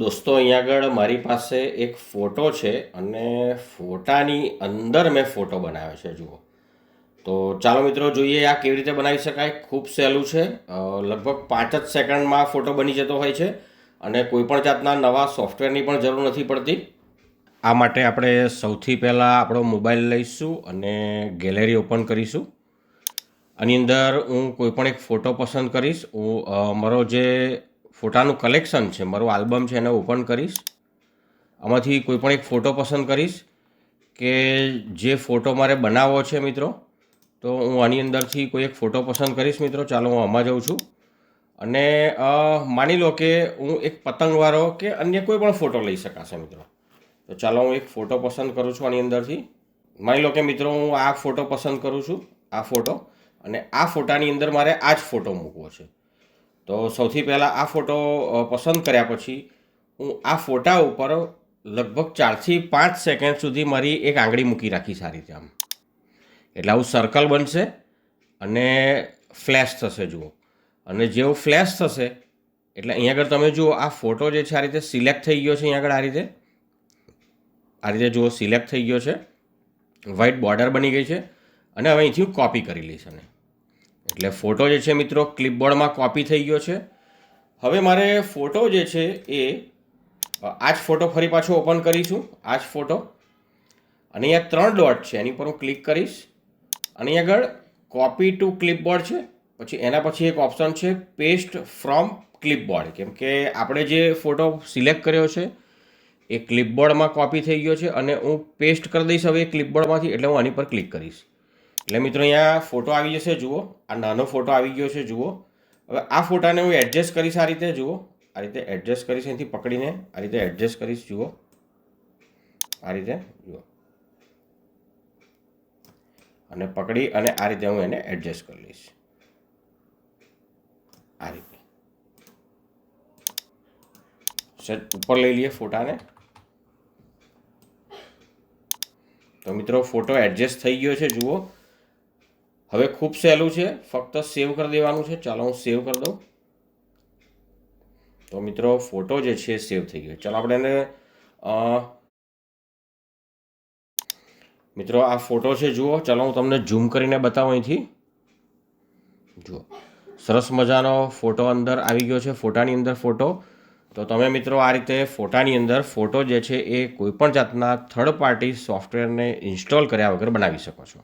દોસ્તો, અહીંયા આગળ મારી પાસે એક ફોટો છે અને ફોટાની અંદર મેં ફોટો બનાવ્યો છે. જુઓ તો ચાલો મિત્રો જોઈએ આ કેવી રીતે બનાવી શકાય. ખૂબ સહેલું છે. લગભગ 5 જ સેકન્ડમાં ફોટો બની જતો હોય છે અને કોઈપણ જાતના નવા સોફ્ટવેરની પણ જરૂર નથી પડતી. આ માટે આપણે સૌથી પહેલાં આપણો મોબાઈલ લઈશું અને ગેલેરી ઓપન કરીશું. આની અંદર હું કોઈપણ એક ફોટો પસંદ કરીશ. હું મારો જે ફોટાનું કલેક્શન છે, મારું આલ્બમ છે, એને ઓપન કરીશ. આમાંથી કોઈપણ એક ફોટો પસંદ કરીશ કે જે ફોટો મારે બનાવવો છે મિત્રો. તો હું આની અંદરથી કોઈ એક ફોટો પસંદ કરીશ મિત્રો. ચાલો હું આમાં જાઉં છું અને માની લો કે હું એક પતંગવાળો કે અન્ય કોઈ પણ ફોટો લઈ શકાશે મિત્રો. તો ચાલો હું એક ફોટો પસંદ કરું છું આની અંદરથી. માની લો કે મિત્રો હું આ ફોટો પસંદ કરું છું, આ ફોટો, અને આ ફોટાની અંદર મારે આ જ ફોટો મૂકવો છે. તો સૌથી પહેલાં આ ફોટો પસંદ કર્યા પછી હું આ ફોટા ઉપર લગભગ 4 થી 5 સેકન્ડ સુધી મારી એક આંગળી મૂકી રાખીશ આ રીતે. આમ એટલે આવું સર્કલ બનશે અને ફ્લેશ થશે. જુઓ, અને જેવું ફ્લેશ થશે એટલે અહીંયા આગળ તમે જુઓ આ ફોટો જે છે આ રીતે સિલેક્ટ થઈ ગયો છે. અહીંયા આગળ આ રીતે જુઓ સિલેક્ટ થઈ ગયો છે, વ્હાઇટ બોર્ડર બની ગઈ છે. અને હવે અહીંથી હું કોપી કરી લઈશ અને એટલે ફોટો જે છે મિત્રો ક્લિપબોર્ડમાં કોપી થઈ ગયો છે. હવે મારે ફોટો જે છે એ આ જ ફોટો ફરી પાછો ઓપન કરીશું. આ જ ફોટો, અને અહીંયા 3 ડોટ છે એની પર હું ક્લિક કરીશ અને અહીં આગળ કોપી ટુ ક્લિપબોર્ડ છે. પછી એના પછી એક ઓપ્શન છે પેસ્ટ ફ્રોમ ક્લિપબોર્ડ, કેમ કે આપણે જે ફોટો સિલેક્ટ કર્યો છે એ ક્લિપબોર્ડમાં કોપી થઈ ગયો છે અને હું પેસ્ટ કરી દઈશ હવે ક્લિપબોર્ડમાંથી. એટલે હું આની પર ક્લિક કરીશ એટલે મિત્રો અહીંયા ફોટો આવી જશે. જુઓ, આ નાનો ફોટો આવી ગયો છે. જુઓ, હવે આ ફોટાને હું એડજસ્ટ કરીશ આ રીતે. જુઓ, આ રીતે એડજસ્ટ કરીશ, અહીંથી પકડીને આ રીતે એડજસ્ટ કરીશ. જુઓ, આ રીતે જુઓ, અને પકડી અને આ રીતે હું એને એડજસ્ટ કરી લઈશ. આ રીતે સેટ ઉપર લઈ લઈએ ફોટાને. તો મિત્રો ફોટો એડજસ્ટ થઈ ગયો છે. જુઓ, હવે ખૂબ સહેલું છે, ફક્ત સેવ કરી દેવાનું છે. ચાલો હું સેવ કરી દઉં. તો મિત્રો ફોટો જે છે સેવ થઈ ગયો. ચાલો આપણે એને મિત્રો આ ફોટો છે. જુઓ, ચાલો હું તમને ઝૂમ કરીને બતાવું અહીંથી. જુઓ, સરસ મજાનો ફોટો અંદર આવી ગયો છે, ફોટાની અંદર ફોટો. તો તમે મિત્રો આ રીતે ફોટાની અંદર ફોટો જે છે એ કોઈપણ જાતના થર્ડ પાર્ટી સોફ્ટવેરને ઇન્સ્ટોલ કર્યા વગર બનાવી શકો છો.